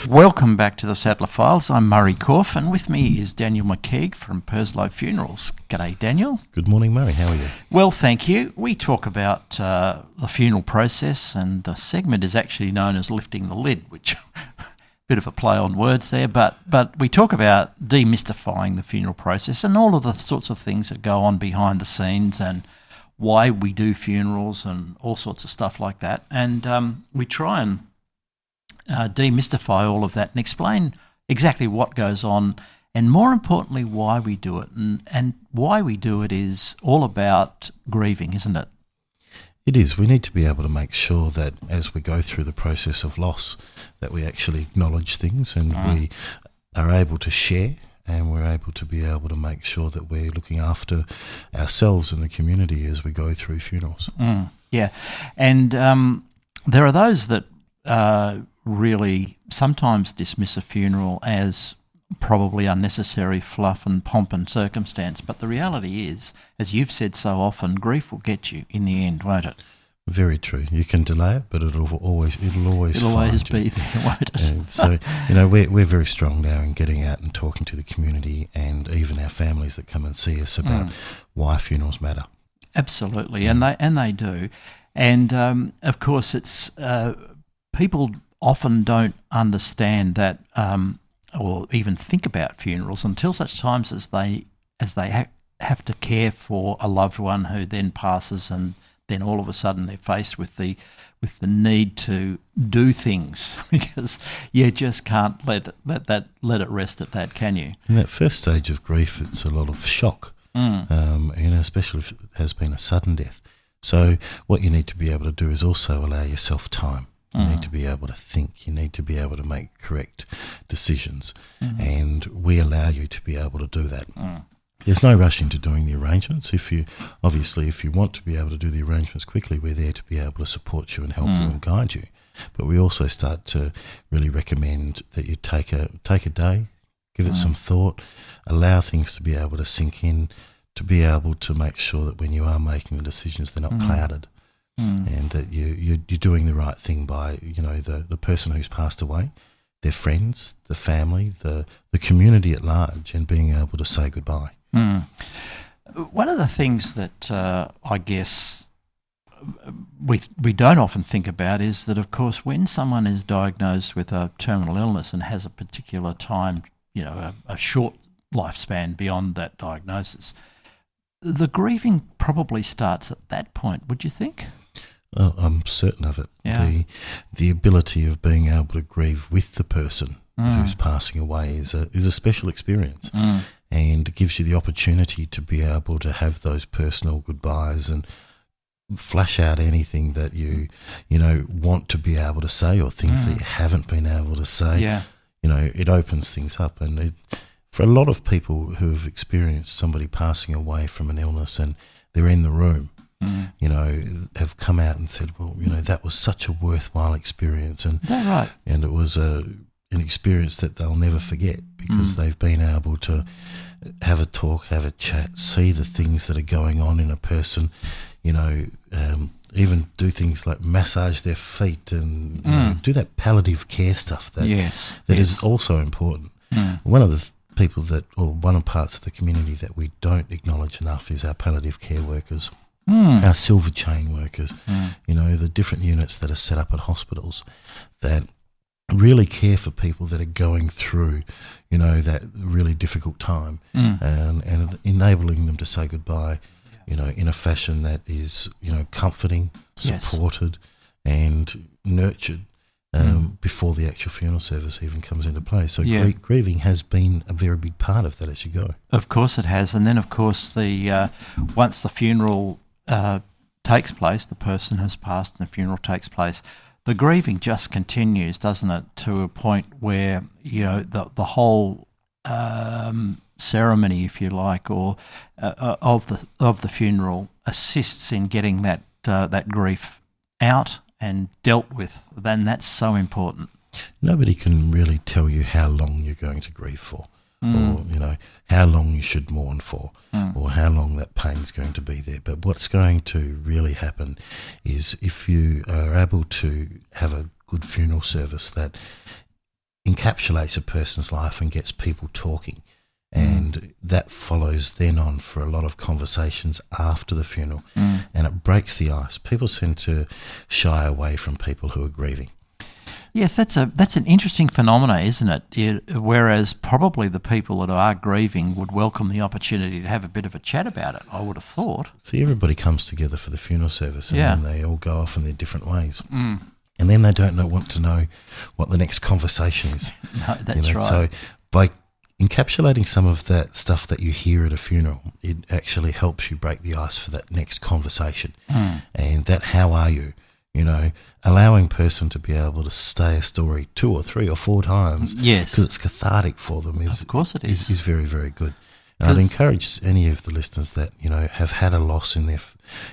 Welcome back to the Sattler Files. I'm Murray Corf, and with me is Daniel McKeag from Perslow Funerals. G'day, Daniel. Good morning, Murray. How are you? Well, thank you. We talk about the funeral process, and the segment is actually known as Lifting the Lid, which bit of a play on words there, but we talk about demystifying the funeral process and all of the sorts of things that go on behind the scenes and why we do funerals and all sorts of stuff like that. And we try and demystify all of that and explain exactly what goes on and, more importantly, why we do it. And why we do it is all about grieving, isn't it? It is. We need to be able to make sure that as we go through the process of loss that we actually acknowledge things and we are able to share, and we're able to be able to make sure that we're looking after ourselves and the community as we go through funerals. Yeah. And there are those that really sometimes dismiss a funeral as probably unnecessary fluff and pomp and circumstance. But the reality is, as you've said so often, grief will get you in the end, won't it? Very true. You can delay it, but it'll always be there, won't it? And so, we're very strong now in getting out and talking to the community and even our families that come and see us about why funerals matter. Absolutely, and they do. And of course, it's people often don't understand that or even think about funerals until such times as they have to care for a loved one who then passes, and then all of a sudden they're faced with the need to do things because you just can't let it rest at that, can you? In that first stage of grief, it's a lot of shock, especially if it has been a sudden death. So what you need to be able to do is also allow yourself time. You need to be able to think. You need to be able to make correct decisions, and we allow you to be able to do that. There's no rush into doing the arrangements. If you want to be able to do the arrangements quickly, we're there to be able to support you and help you and guide you. But we also start to really recommend that you take a day, give it some thought, allow things to be able to sink in, to be able to make sure that when you are making the decisions, they're not clouded. And that you're doing the right thing by the person who's passed away, their friends, the family, the community at large, and being able to say goodbye. One of the things that I guess we don't often think about is that, of course, when someone is diagnosed with a terminal illness and has a particular time, a short lifespan beyond that diagnosis, the grieving probably starts at that point, would you think? Oh, I'm certain of it. Yeah. The ability of being able to grieve with the person who's passing away is a special experience, and it gives you the opportunity to be able to have those personal goodbyes and flash out anything that you want to be able to say, or things that you haven't been able to say. Yeah. It opens things up, and for a lot of people who have experienced somebody passing away from an illness and they're in the room, have come out and said, well, that was such a worthwhile experience. And is that right? And it was an experience that they'll never forget because they've been able to have a talk, have a chat, see the things that are going on in a person, even do things like massage their feet and do that palliative care stuff that is also important. One of the one of the parts of the community that we don't acknowledge enough is our palliative care workers. Our silver chain workers, the different units that are set up at hospitals that really care for people that are going through, that really difficult time and enabling them to say goodbye, in a fashion that is, comforting, supported and nurtured before the actual funeral service even comes into play. So grieving has been a very big part of that as you go. Of course it has. And then, of course, once the funeral takes place, the person has passed and the funeral takes place, the grieving just continues, doesn't it, to a point where the whole ceremony, if you like, or of the funeral assists in getting that grief out and dealt with. Then that's so important. Nobody can really tell you how long you're going to grieve for. Or how long you should mourn for, or how long that pain's going to be there. But what's going to really happen is if you are able to have a good funeral service that encapsulates a person's life and gets people talking. And that follows then on for a lot of conversations after the funeral, and it breaks the ice. People seem to shy away from people who are grieving. Yes, that's an interesting phenomenon, isn't it? Whereas probably the people that are grieving would welcome the opportunity to have a bit of a chat about it, I would have thought. See, everybody comes together for the funeral service, and then they all go off in their different ways. And then they don't want to know what the next conversation is. No, that's right. So by encapsulating some of that stuff that you hear at a funeral, it actually helps you break the ice for that next conversation. And that how are you? Allowing person to be able to say a story 2 or 3 or 4 times, because it's cathartic for them, of course it is very, very good. And I'd encourage any of the listeners that have had a loss in their,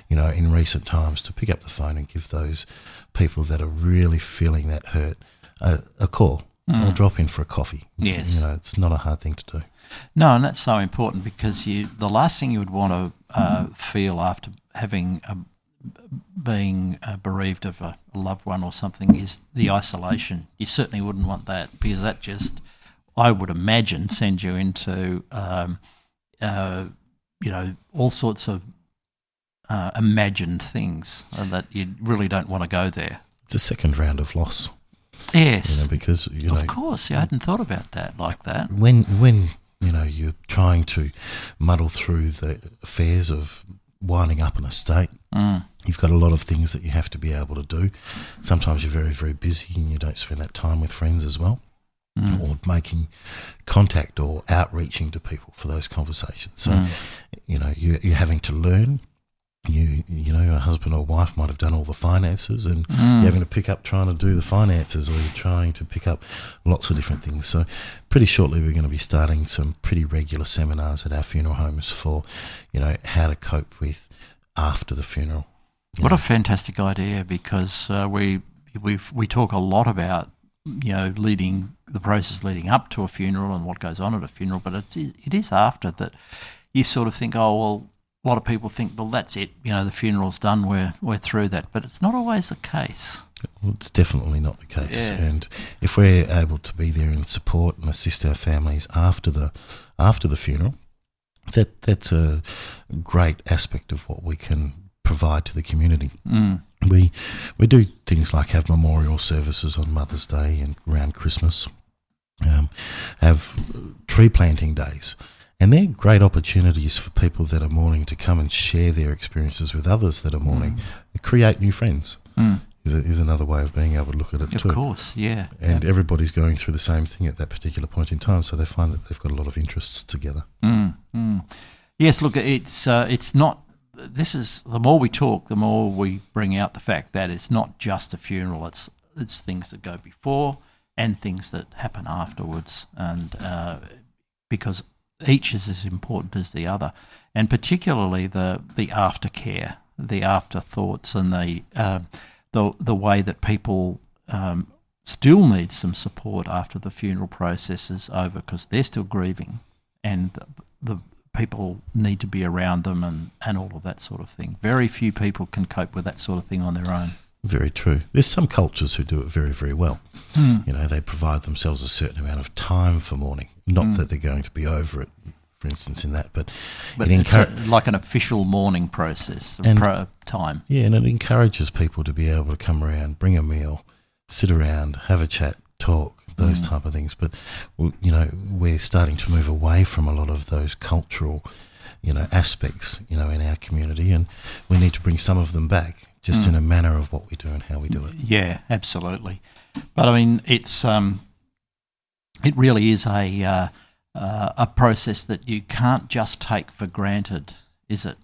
in recent times, to pick up the phone and give those people that are really feeling that hurt a call. I'll drop in for a coffee. It's not a hard thing to do. No, and that's so important, because the last thing you would want to feel after having being bereaved of a loved one or something is the isolation. You certainly wouldn't want that, because that just, I would imagine, sends you into all sorts of imagined things that you really don't want to go there. It's a second round of loss. Yes, because of course, I hadn't thought about that like that. When you're trying to muddle through the affairs of winding up an estate, you've got a lot of things that you have to be able to do. Sometimes you're very, very busy and you don't spend that time with friends as well, or making contact or outreaching to people for those conversations. So, you're having to learn. A husband or wife might have done all the finances, and you're having to pick up trying to do the finances, or you're trying to pick up lots of different things. So pretty shortly we're going to be starting some pretty regular seminars at our funeral homes for, how to cope with after the funeral. What a fantastic idea, because we talk a lot about, leading the process leading up to a funeral and what goes on at a funeral, but it is after that you sort of think, oh, well, a lot of people think, well, that's it, the funeral's done, we're through that. But it's not always the case. Well, it's definitely not the case. Yeah. And if we're able to be there and support and assist our families after the funeral, that's a great aspect of what we can provide to the community. We do things like have memorial services on Mother's Day and around Christmas, have tree planting days. And they're great opportunities for people that are mourning to come and share their experiences with others that are mourning, create new friends. Is another way of being able to look at it too. Of course, yeah. And everybody's going through the same thing at that particular point in time, so they find that they've got a lot of interests together. Yes, look, it's not. This is, the more we talk, the more we bring out the fact that it's not just a funeral. It's things that go before and things that happen afterwards, and because each is as important as the other, and particularly the aftercare, the afterthoughts, and the way that people still need some support after the funeral process is over, because they're still grieving, and the people need to be around them, and all of that sort of thing. Very few people can cope with that sort of thing on their own. Very true. There's some cultures who do it very, very well. They provide themselves a certain amount of time for mourning. Not that they're going to be over it, for instance, in that, but it's like an official mourning process, time. Yeah, and it encourages people to be able to come around, bring a meal, sit around, have a chat, talk, those type of things. But, we're starting to move away from a lot of those cultural, aspects, in our community, and we need to bring some of them back, just in a manner of what we do and how we do it. Yeah, absolutely. But I mean, it really is a process that you can't just take for granted, is it?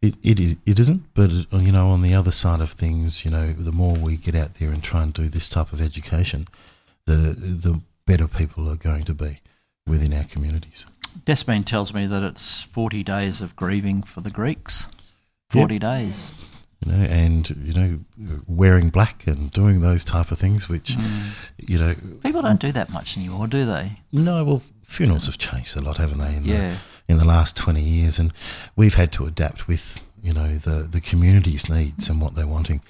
It isn't, but on the other side of things, the more we get out there and try and do this type of education, the better people are going to be within our communities. Desmond tells me that it's 40 days of grieving for the Greeks. 40 days. Wearing black and doing those type of things, which, people don't do that much anymore, do they? No, well, funerals have changed a lot, haven't they, in the last 20 years, and we've had to adapt with, the community's needs and what they're wanting.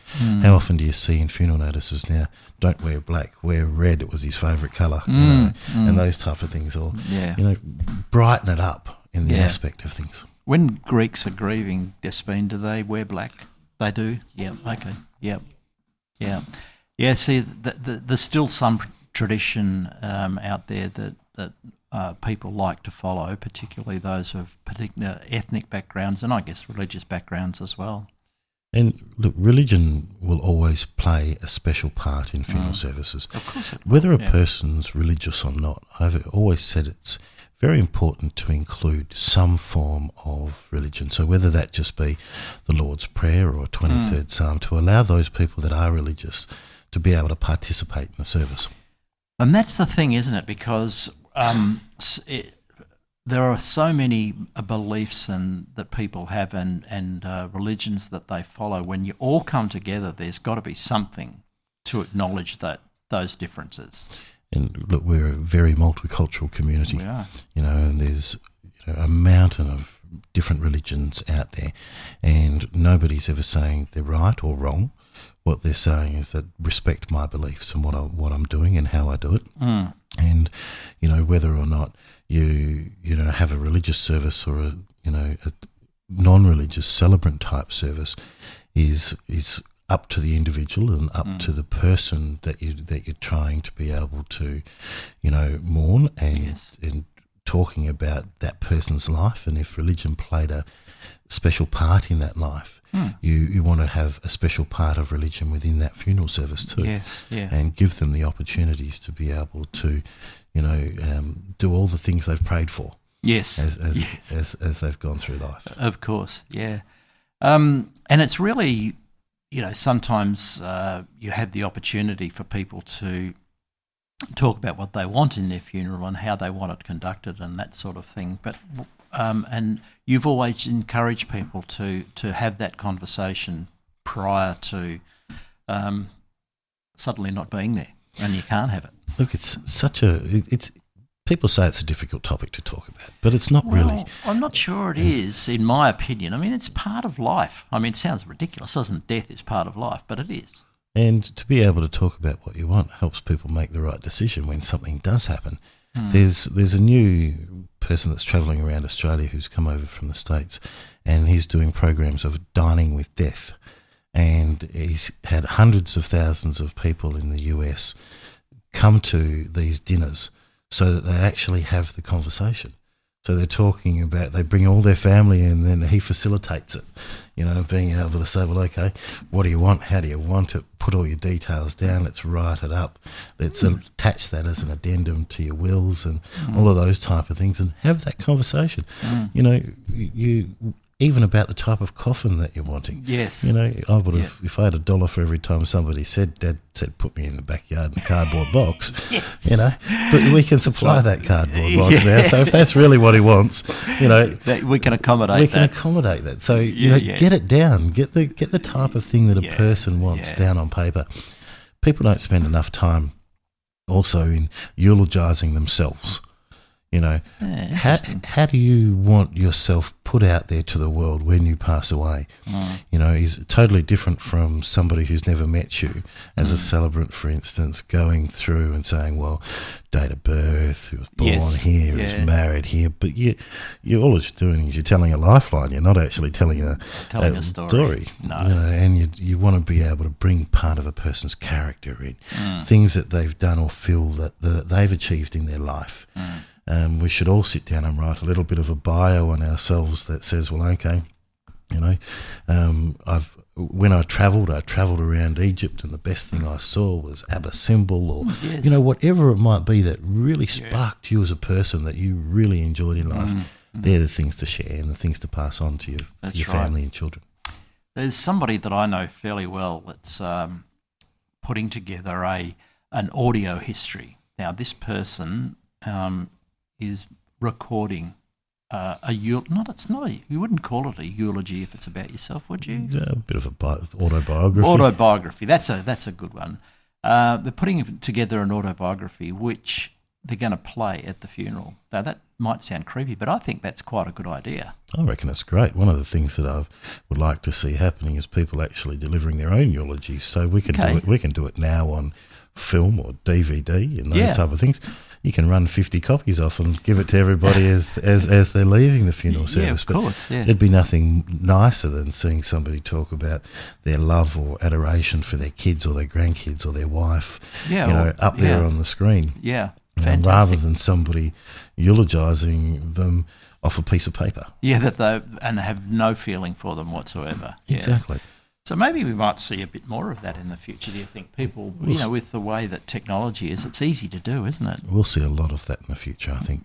How often do you see in funeral notices now, don't wear black, wear red, it was his favourite colour, and those type of things, or brighten it up in the aspect of things. When Greeks are grieving, Despine, do they wear black? They do? Yeah, okay, yeah. See, there's still some tradition out there that people like to follow, particularly those of particular ethnic backgrounds and I guess religious backgrounds as well. And look, religion will always play a special part in funeral services. Of course it will. Whether a person's religious or not, I've always said it's very important to include some form of religion. So whether that just be the Lord's Prayer or 23rd Psalm, to allow those people that are religious to be able to participate in the service. And that's the thing, isn't it? Because there are so many beliefs that people have and religions that they follow. When you all come together, there's got to be something to acknowledge those differences. And look, we're a very multicultural community. We are. And there's a mountain of different religions out there, and nobody's ever saying they're right or wrong. What they're saying is that respect my beliefs and what I'm doing and how I do it. And whether or not you have a religious service or a non-religious celebrant type service is up to the individual and up to the person that you're trying to be able to mourn and talking about that person's life. And if religion played a special part in that life, you want to have a special part of religion within that funeral service too. Yes, yeah. And give them the opportunities to be able to do all the things they've prayed for. Yes. As they've gone through life. Of course, yeah. And it's really, sometimes you have the opportunity for people to talk about what they want in their funeral and how they want it conducted and that sort of thing. But and you've always encouraged people to have that conversation prior to suddenly not being there, and you can't have it. Look, it's people say it's a difficult topic to talk about, but it's not really. I'm not sure it is, in my opinion. I mean, it's part of life. I mean, it sounds ridiculous, doesn't it? Death is part of life, but it is. And to be able to talk about what you want helps people make the right decision when something does happen. There's a new person that's travelling around Australia who's come over from the States, and he's doing programs of dining with death. And he's had hundreds of thousands of people in the US come to these dinners so that they actually have the conversation. So they're talking about, they bring all their family and then he facilitates it, being able to say, well, okay, what do you want? How do you want it? Put all your details down. Let's write it up. Let's attach that as an addendum to your wills and all of those type of things and have that conversation. You even about the type of coffin that you're wanting. Yes. I would have, if I had $1 for every time somebody said, Dad said, put me in the backyard in a cardboard box, but we can supply that cardboard box now. So if that's really what he wants, we can accommodate that. So, get it down, get the type of thing that a person wants down on paper. People don't spend enough time also in eulogising themselves. How do you want yourself put out there to the world when you pass away? Is totally different from somebody who's never met you as a celebrant, for instance, going through and saying, well, date of birth, he was born here, he was married here. But you all you're doing is you're telling a lifeline. You're not actually telling a story. No. And you want to be able to bring part of a person's character in, things that they've done or feel that they've achieved in their life. We should all sit down and write a little bit of a bio on ourselves that says, well, okay, when I travelled around Egypt and the best thing I saw was Abba Symbol or, whatever it might be that really sparked you as a person that you really enjoyed in life. They're the things to share and the things to pass on to your family and children. There's somebody that I know fairly well that's putting together an audio history. Now, this person is recording you wouldn't call it a eulogy if it's about yourself, would you? Yeah, a bit of autobiography. Autobiography, that's a good one. They're putting together an autobiography which they're going to play at the funeral. Now, that might sound creepy, but I think that's quite a good idea. I reckon it's great. One of the things that I would like to see happening is people actually delivering their own eulogies. So we can do it. We can do it now on film or DVD and those type of things. You can run 50 copies off and give it to everybody as they're leaving the funeral service. Yeah, of course. Yeah. It'd be nothing nicer than seeing somebody talk about their love or adoration for their kids or their grandkids or their wife. Yeah, up there on the screen. Yeah, fantastic. Rather than somebody eulogising them off a piece of paper. Yeah, they have no feeling for them whatsoever. Yeah. Exactly. So maybe we might see a bit more of that in the future. Do you think people, with the way that technology is, it's easy to do, isn't it? We'll see a lot of that in the future, I think.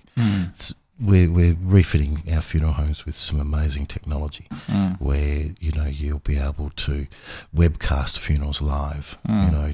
We're refitting our funeral homes with some amazing technology where, you'll be able to webcast funerals live,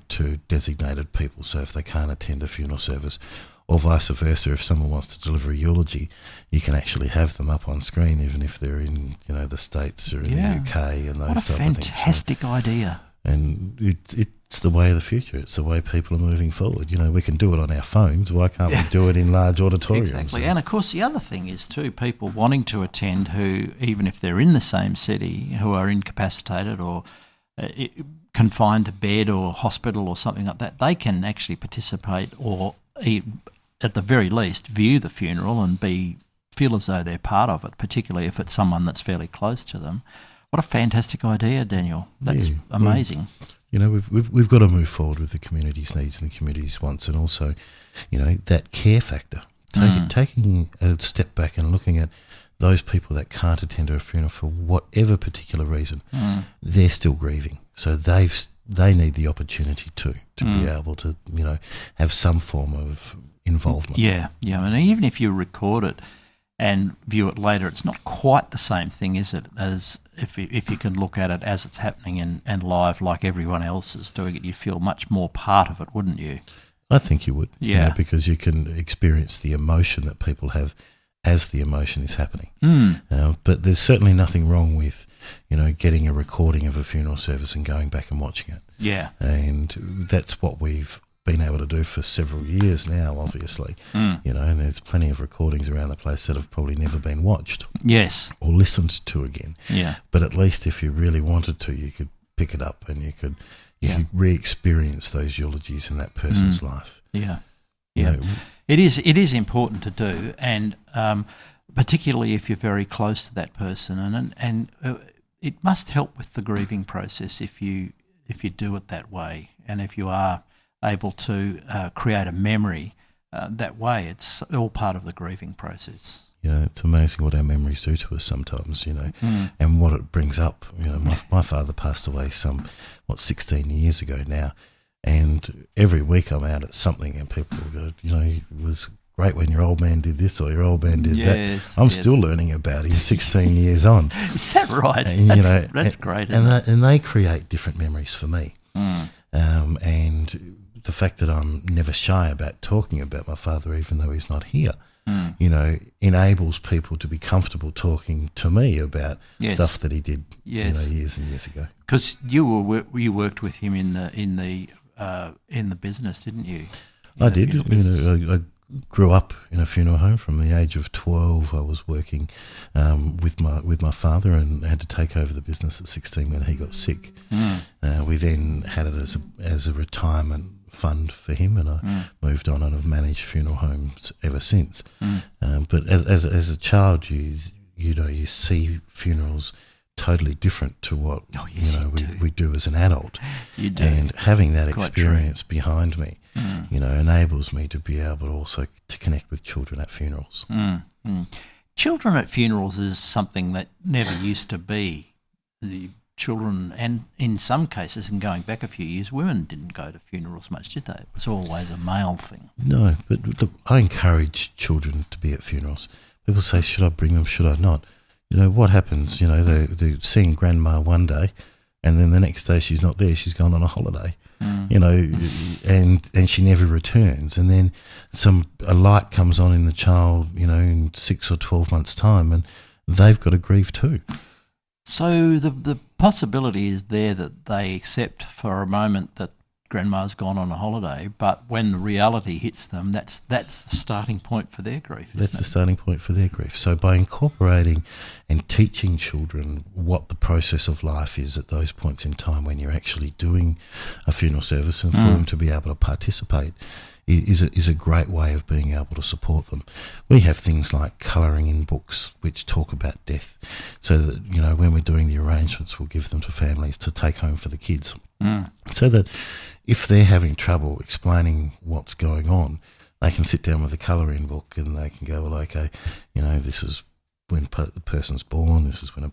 to designated people. So if they can't attend a funeral service, or vice versa, if someone wants to deliver a eulogy, you can actually have them up on screen, even if they're in, the States or in the UK and those type of things. What a fantastic idea. And it's the way of the future. It's the way people are moving forward. We can do it on our phones. Why can't we do it in large auditoriums? Exactly. And, of course, the other thing is, too, people wanting to attend who, even if they're in the same city, who are incapacitated or confined to bed or hospital or something like that, they can actually participate or at the very least view the funeral and feel as though they're part of it, particularly if it's someone that's fairly close to them. What a fantastic idea, Daniel. That's amazing. We've got to move forward with the community's needs and the community's wants, and also, that care factor. Taking a step back and looking at those people that can't attend a funeral for whatever particular reason, they're still grieving. So they need the opportunity to be able to, have some form of involvement. Yeah. And even if you record it and view it later, it's not quite the same thing, is it, as if you can look at it as it's happening and live like everyone else is doing it. You'd feel much more part of it, wouldn't you? I think you would. Yeah. Because you can experience the emotion that people have as the emotion is happening. But there's certainly nothing wrong with, getting a recording of a funeral service and going back and watching it. Yeah. And that's what we've been able to do for several years now, obviously. And there's plenty of recordings around the place that have probably never been watched. Yes. Or listened to again. Yeah. But at least if you really wanted to, you could pick it up and you could re-experience those eulogies in that person's life. Yeah. Yeah. It is important to do, and particularly if you're very close to that person, and it must help with the grieving process if you do it that way, and if you are able to create a memory that way. It's all part of the grieving process. It's amazing what our memories do to us sometimes, and what it brings up. My father passed away 16 years ago now, and every week I'm out at something and people go, it was great when your old man did this or your old man did that. I'm still learning about him 16 years on. Is that right? And, that's great. And they create different memories for me. And the fact that I'm never shy about talking about my father, even though he's not here, enables people to be comfortable talking to me about stuff that he did, years and years ago. Because you worked with him in the business, didn't you? I did. I grew up in a funeral home from the age of 12. I was working with my father and had to take over the business at 16 when he got sick. We then had it as a retirement fund for him, and I moved on and have managed funeral homes ever since. But as a child, you see funerals totally different to what we do as an adult. You do. And having that experience behind me, enables me to be able also to connect with children at funerals. Children at funerals is something that never used to be. The children, and in some cases, and going back a few years, women didn't go to funerals much, did they? It was always a male thing. No, but look, I encourage children to be at funerals. People say, should I bring them, should I not? What happens, they're seeing grandma one day and then the next day she's not there, she's gone on a holiday, and she never returns. And then a light comes on in the child, in 6 or 12 months' time, and they've got to grieve too. So the possibility is there that they accept for a moment that grandma's gone on a holiday, but when the reality hits them, that's the starting point for their grief. That's the starting point for their grief. So by incorporating and teaching children what the process of life is at those points in time when you're actually doing a funeral service, and for them to be able to participate is a great way of being able to support them. We have things like colouring in books which talk about death, so that, you know, when we're doing the arrangements, we'll give them to families to take home for the kids, so that if they're having trouble explaining what's going on, they can sit down with a colouring book and they can go, well, okay, you know, this is when the person's born, this is when the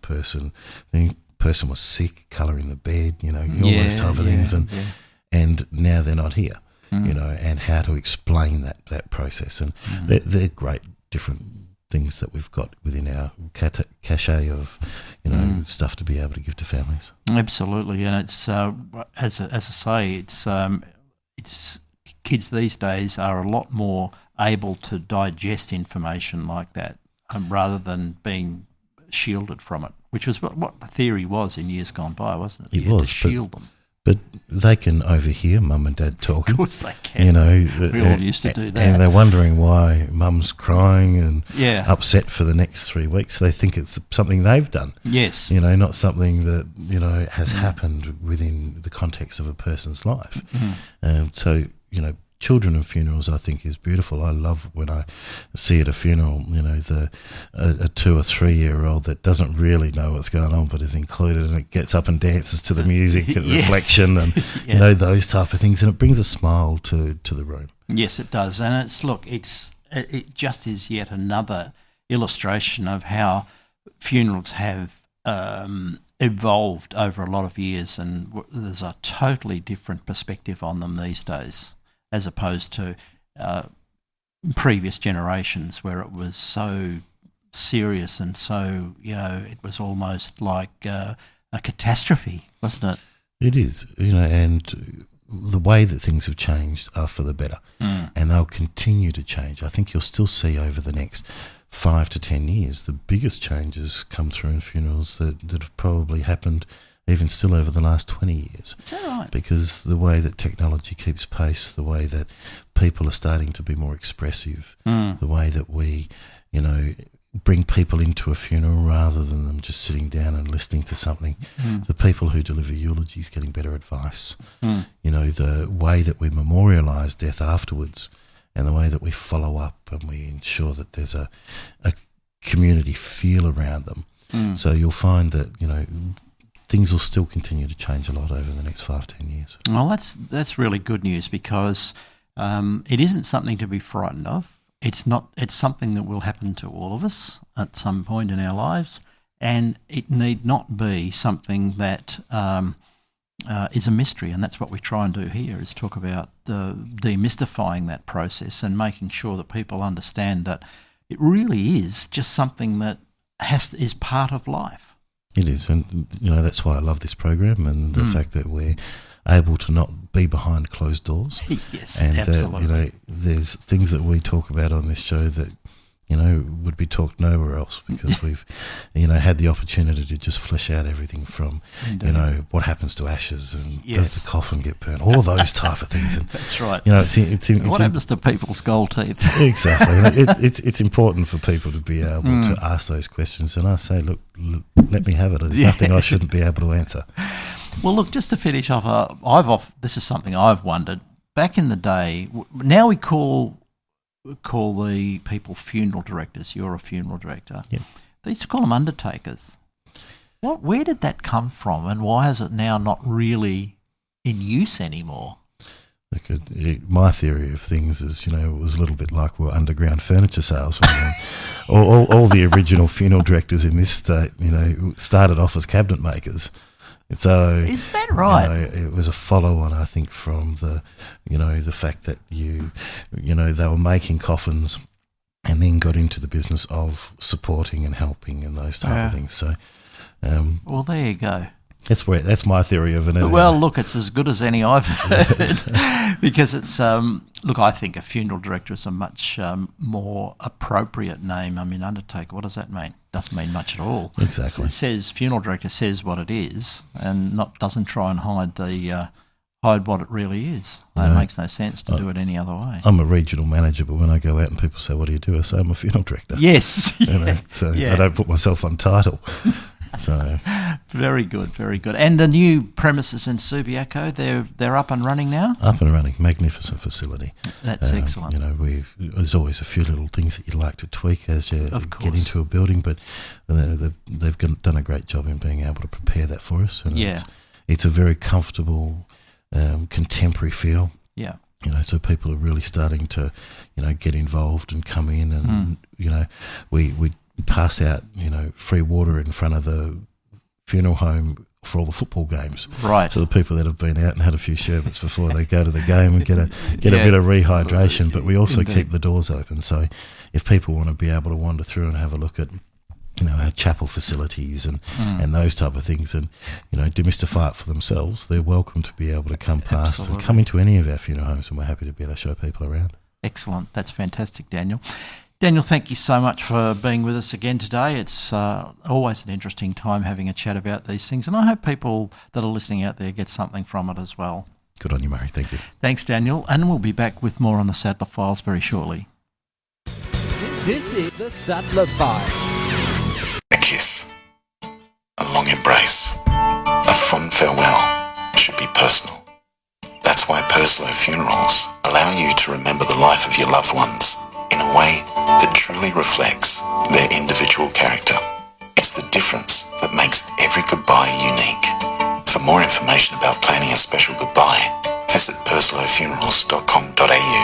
person was sick, colour in the bed, you know, all those type of things, and now they're not here. You know, and how to explain that process. And they're great different things that we've got within our cachet of, you know, stuff to be able to give to families. Absolutely, and it's as I say, it's kids these days are a lot more able to digest information like that, rather than being shielded from it, which was what the theory was in years gone by, wasn't it? You had to shield them. But they can overhear mum and dad talking. Of course they can. You know, we all used to do that. And they're wondering why mum's crying and Yeah. upset for the next 3 weeks. They think it's something they've done. Yes. You know, not something that, you know, has happened within the context of a person's life. So, you know, children and funerals, I think, is beautiful. I love when I see at a funeral, you know, a 2 or 3 year old that doesn't really know what's going on but is included, and it gets up and dances to the music and reflection and you know, those type of things, and it brings a smile to the room. Yes, it does, and it just is yet another illustration of how funerals have evolved over a lot of years, and there's a totally different perspective on them these days, as opposed to previous generations where it was so serious and so, you know, it was almost like a catastrophe, wasn't it? It is, you know, and the way that things have changed are for the better, and they'll continue to change. I think you'll still see over the next 5 to 10 years the biggest changes come through in funerals that have probably happened even still over the last 20 years. Is that right? Because the way that technology keeps pace, the way that people are starting to be more expressive, the way that we, you know, bring people into a funeral rather than them just sitting down and listening to something. The people who deliver eulogies getting better advice. You know, the way that we memorialise death afterwards, and the way that we follow up and we ensure that there's a community feel around them. So you'll find that, you know, things will still continue to change a lot over the next 5-10 years. Well, that's really good news, because it isn't something to be frightened of. It's something that will happen to all of us at some point in our lives, and it need not be something that is a mystery, and that's what we try and do here, is talk about demystifying that process and making sure that people understand that it really is just something that is part of life. It is, and you know, that's why I love this program, and the fact that we're able to not be behind closed doors. Yes, and absolutely. You know, there's things that we talk about on this show that, you know, would be talked nowhere else, because we've, you know, had the opportunity to just flesh out everything from, you know, what happens to ashes, and does the coffin get burnt, all of those type of things. And that's right. You know, what happens to people's gold teeth? Exactly. It's important for people to be able to ask those questions, and I say, look, let me have it. There's nothing I shouldn't be able to answer. Well, look, just to finish off, this is something I've wondered. Back in the day, now we call the people funeral directors. You're a funeral director. Yeah. They used to call them undertakers. Where did that come from, and why is it now not really in use anymore? My theory of things is, you know, it was a little bit like we're underground furniture salesmen. all the original funeral directors in this state, you know, started off as cabinet makers. So is that right? You know, it was a follow-on, I think, from the fact that you know, they were making coffins, and then got into the business of supporting and helping and those type of things. So, well, there you go. That's my theory of it. Well, look, it's as good as any I've heard, because it's look, I think a funeral director is a much more appropriate name. I mean, undertaker, what does that mean? Doesn't mean much at all. Exactly. It says funeral director says what it is, and doesn't try and hide hide what it really is. It makes no sense to do it any other way. I'm a regional manager, but when I go out and people say, "What do you do?" I say, "I'm a funeral director." Yes. I don't put myself on title. So very good, very good. And the new premises in Subiaco, they're up and running now? Up and running, magnificent facility. That's excellent. There's always a few little things that you'd like to tweak as you get into a building, but they've done a great job in being able to prepare that for us. And it's a very comfortable, contemporary feel. Yeah. So people are really starting to, get involved and come in, and we pass out, free water in front of the funeral home for all the football games. Right. So the people that have been out and had a few sherbets before they go to the game and get a bit of rehydration. But we also keep the doors open. So if people want to be able to wander through and have a look at, our chapel facilities and those type of things, and demystify it for themselves, they're welcome to be able to come past and come into any of our funeral homes, and we're happy to be able to show people around. Excellent. That's fantastic, Daniel. Daniel, thank you so much for being with us again today. It's always an interesting time having a chat about these things, and I hope people that are listening out there get something from it as well. Good on you, Murray. Thank you. Thanks, Daniel, and we'll be back with more on the Sattler Files very shortly. This is the Sattler Files. A kiss, a long embrace, a fond farewell should be personal. That's why Perslow Funerals allow you to remember the life of your loved ones in a way that truly reflects their individual character. It's the difference that makes every goodbye unique. For more information about planning a special goodbye, visit perslowfunerals.com.au,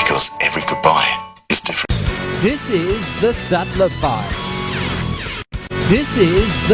because every goodbye is different. This is the Sattler Files. This is the